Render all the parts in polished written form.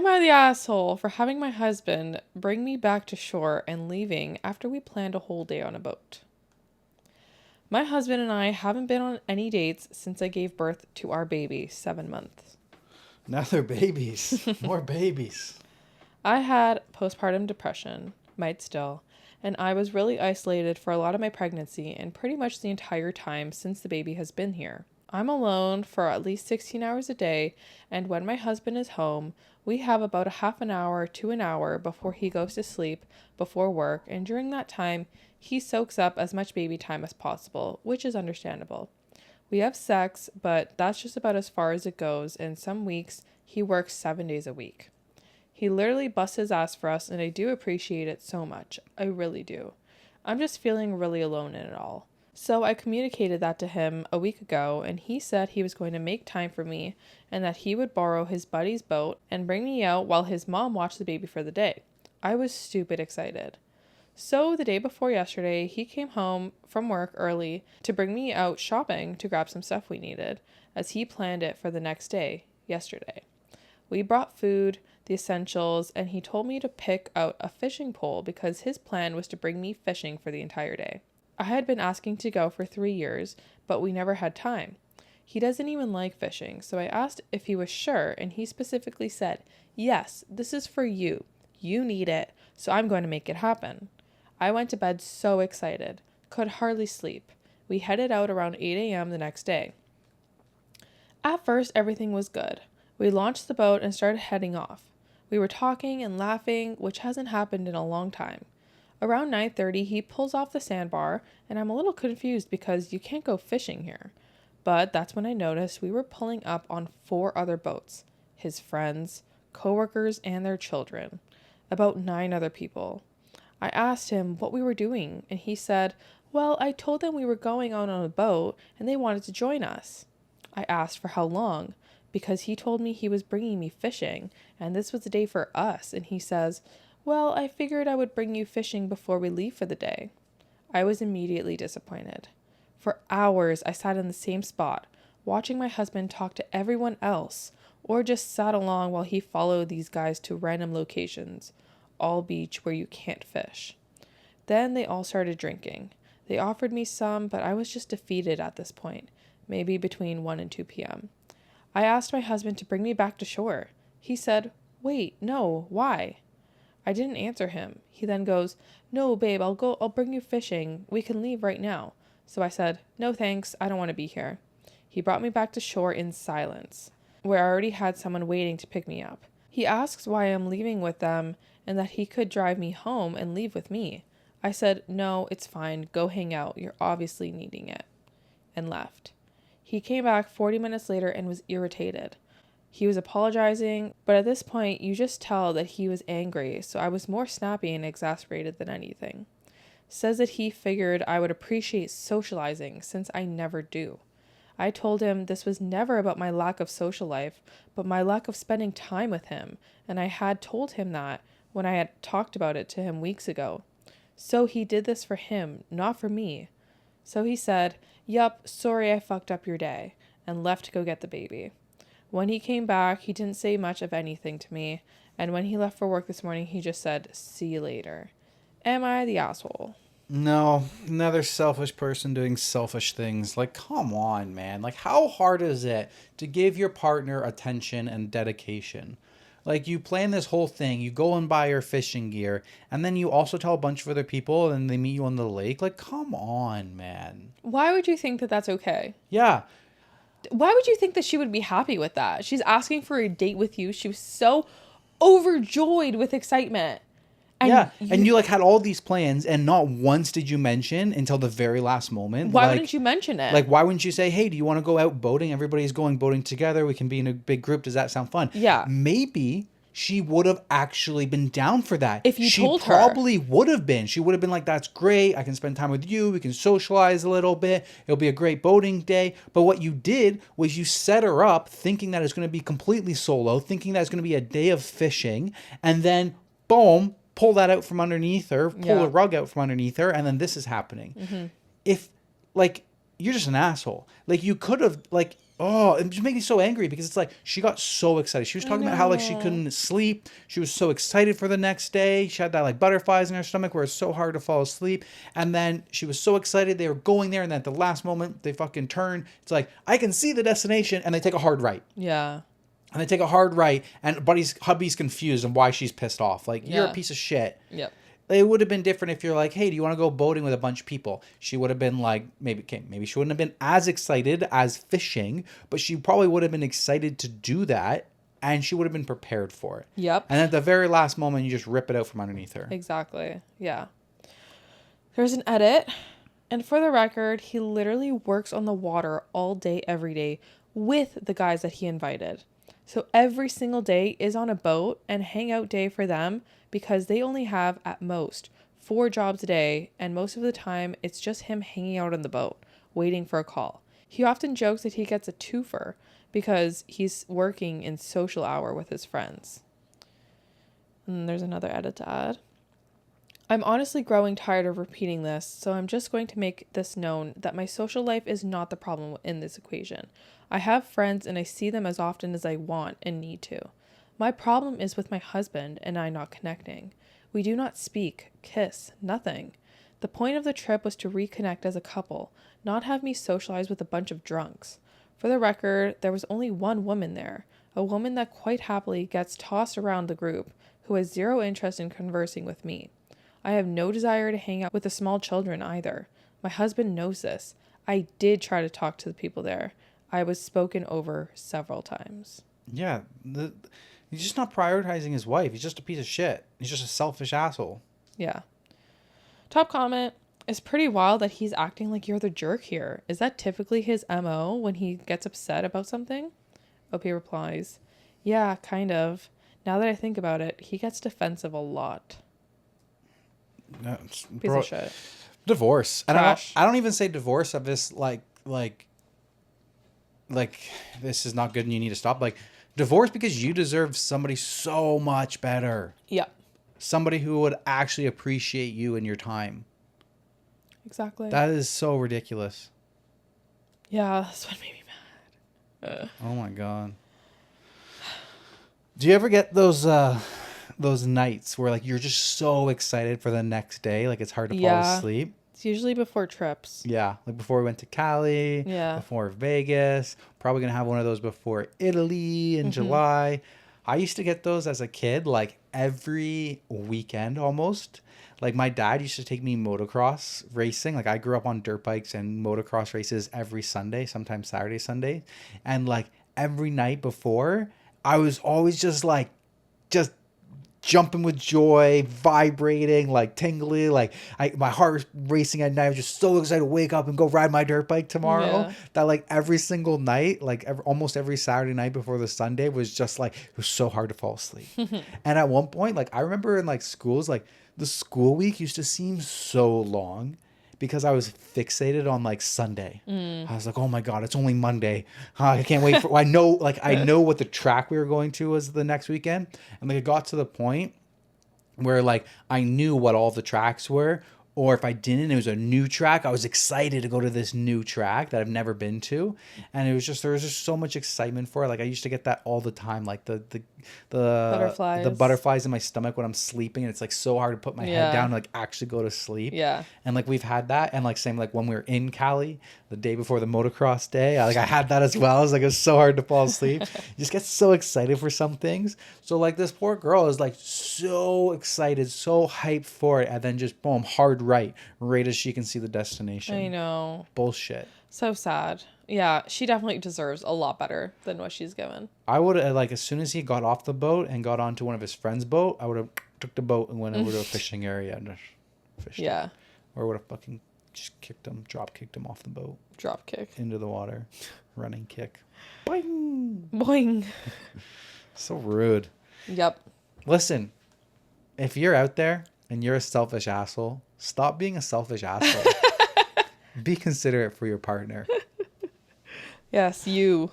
Am I the asshole for having my husband bring me back to shore and leaving after we planned a whole day on a boat? My husband and I haven't been on any dates since I gave birth to our baby 7 months. Another babies. More babies. I had postpartum depression, might still, and I was really isolated for a lot of my pregnancy and pretty much the entire time since the baby has been here. I'm alone for at least 16 hours a day, and when my husband is home, we have about a half an hour to an hour before he goes to sleep before work, and during that time, he soaks up as much baby time as possible, which is understandable. We have sex, but that's just about as far as it goes, and some weeks he works 7 days a week. He literally busts his ass for us, and I do appreciate it so much. I really do. I'm just feeling really alone in it all. So I communicated that to him a week ago, and he said he was going to make time for me and that he would borrow his buddy's boat and bring me out while his mom watched the baby for the day. I was stupid excited. So the day before yesterday, he came home from work early to bring me out shopping to grab some stuff we needed, as he planned it for the next day, yesterday. We brought food, the essentials, and he told me to pick out a fishing pole because his plan was to bring me fishing for the entire day. I had been asking to go for 3 years, but we never had time. He doesn't even like fishing, so I asked if he was sure, and he specifically said, "Yes, this is for you. You need it, so I'm going to make it happen." I went to bed so excited, could hardly sleep. We headed out around 8 a.m. the next day. At first, everything was good. We launched the boat and started heading off. We were talking and laughing, which hasn't happened in a long time. Around 9:30, he pulls off the sandbar, and I'm a little confused because you can't go fishing here. But that's when I noticed we were pulling up on 4 other boats. His friends, coworkers, and their children. About 9 other people. I asked him what we were doing, and he said, "Well, I told them we were going out on a boat, and they wanted to join us." I asked for how long, because he told me he was bringing me fishing, and this was the day for us, and he says, "Well, I figured I would bring you fishing before we leave for the day." I was immediately disappointed. For hours, I sat in the same spot, watching my husband talk to everyone else, or just sat along while he followed these guys to random locations, all beach where you can't fish. Then they all started drinking. They offered me some, but I was just defeated at this point, maybe between 1 and 2 p.m. I asked my husband to bring me back to shore. He said, "Wait, no, why?" I didn't answer him. He then goes, "No, babe, I'll bring you fishing. We can leave right now." So I said, "No thanks, I don't want to be here." He brought me back to shore in silence, where I already had someone waiting to pick me up. He asks why I'm leaving with them and that he could drive me home and leave with me. I said, "No, it's fine. Go hang out. You're obviously needing it." And left. He came back 40 minutes later and was irritated. He was apologizing, but at this point, you just tell that he was angry, so I was more snappy and exasperated than anything. Says that he figured I would appreciate socializing since I never do. I told him this was never about my lack of social life, but my lack of spending time with him, and I had told him that when I had talked about it to him weeks ago. So he did this for him, not for me. So he said, "Yup, sorry I fucked up your day," and left to go get the baby. When he came back, he didn't say much of anything to me, and when he left for work this morning, he just said, "See you later." Am I the asshole? No, another selfish person doing selfish things. Like, come on, man. Like, how hard is it to give your partner attention and dedication? Like, you plan this whole thing, you go and buy your fishing gear, and then you also tell a bunch of other people, and they meet you on the lake. Like, come on, man. Why would you think that that's okay? Yeah. Why would you think that she would be happy with that? She's asking for a date with you. She was so overjoyed with excitement. And you like had all these plans, and not once did you mention until the very last moment. Why wouldn't you mention it? Like, why wouldn't you say, "Hey, do you want to go out boating? Everybody's going boating together. We can be in a big group. Does that sound fun?" Yeah. Maybe she would have actually been down for that. If you told her. She probably would have been. She would have been like, "That's great. I can spend time with you. We can socialize a little bit. It'll be a great boating day." But what you did was you set her up thinking that it's going to be completely solo, thinking that it's going to be a day of fishing, and then, boom, pull that out from underneath her, pull the rug out from underneath her, and then this is happening. Mm-hmm. If, like, you're just an asshole. Like, you could have, like, Oh, it just made me so angry because it's like she got so excited. She was talking about how like she couldn't sleep. She was so excited for the next day. She had that like butterflies in her stomach where it's so hard to fall asleep. And then she was so excited they were going there, and then at the last moment they fucking turn. It's like, I can see the destination, and they take a hard right. Yeah. And they take a hard right, and hubby's confused on why she's pissed off. Like, you're a piece of shit. Yep. It would have been different if you're like, hey, do you want to go boating with a bunch of people? She would have been like, maybe she wouldn't have been as excited as fishing, but she probably would have been excited to do that, and she would have been prepared for it. Yep. And at the very last moment, you just rip it out from underneath her. Exactly. Yeah. There's an edit. And for the record, he literally works on the water all day, every day with the guys that he invited. So every single day is on a boat and hangout day for them, because they only have at most 4 jobs a day, and most of the time it's just him hanging out on the boat, waiting for a call. He often jokes that he gets a twofer because he's working in social hour with his friends. And there's another edit to add. I'm honestly growing tired of repeating this, so I'm just going to make this known that my social life is not the problem in this equation. I have friends and I see them as often as I want and need to. My problem is with my husband and I not connecting. We do not speak, kiss, nothing. The point of the trip was to reconnect as a couple, not have me socialize with a bunch of drunks. For the record, there was only one woman there, a woman that quite happily gets tossed around the group, who has zero interest in conversing with me. I have no desire to hang out with the small children either. My husband knows this. I did try to talk to the people there. I was spoken over several times. Yeah, he's just not prioritizing his wife. He's just a piece of shit. He's just a selfish asshole. Yeah. Top comment. It's pretty wild that he's acting like you're the jerk here. Is that typically his MO when he gets upset about something? OP replies, yeah, kind of. Now that I think about it, he gets defensive a lot. No, piece of shit. Divorce. Trash. And I don't even say divorce of this like this is not good and you need to stop. Like, divorce because you deserve somebody so much better. Yeah. Somebody who would actually appreciate you and your time. Exactly. That is so ridiculous. Yeah, that's what made me mad. Oh my God. Do you ever get those nights where like you're just so excited for the next day, like it's hard to fall asleep? It's usually before trips. Yeah, like before we went to Cali, before Vegas, probably gonna have one of those before Italy in July. I used to get those as a kid, like every weekend almost. Like my dad used to take me motocross racing. Like I grew up on dirt bikes and motocross races every Sunday, sometimes Saturday, Sunday. And like every night before, I was always just jumping with joy, vibrating, like tingly, like my heart was racing at night. I was just so excited to wake up and go ride my dirt bike tomorrow. That like every single night, like almost every Saturday night before the Sunday was just like, it was so hard to fall asleep. And at one point, like I remember in like schools, like the school week used to seem so long because I was fixated on like Sunday. I was like, oh my God, it's only Monday. I can't wait for, I know what the track we were going to was the next weekend. And like it got to the point where like I knew what all the tracks were, or if I didn't, it was a new track. I was excited to go to this new track that I've never been to. And there was just so much excitement for it. Like I used to get that all the time. Like the butterflies in my stomach when I'm sleeping, and it's like so hard to put my head down and like actually go to sleep. Yeah. And like we've had that, and like same like when we were in Cali the day before the motocross day, I had that as well. It was like, it was so hard to fall asleep. You just get so excited for some things. So like this poor girl is like so excited, so hyped for it, and then just boom, hard right as she can see the destination. I know. Bullshit. So sad. Yeah, she definitely deserves a lot better than what she's given. I would have, like, as soon as he got off the boat and got onto one of his friends' boat, I would have took the boat and went over to a fishing area and fished. Yeah. Or would have fucking just drop kicked him off the boat. Drop kick. Into the water. Running kick. Boing. Boing. So rude. Yep. Listen, if you're out there and you're a selfish asshole, stop being a selfish asshole. Be considerate for your partner. Yes, you.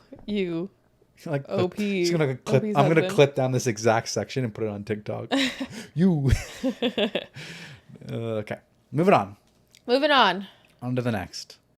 Like OP. I'm gonna clip down this exact section and put it on TikTok. You. Okay. Moving on. On to the next.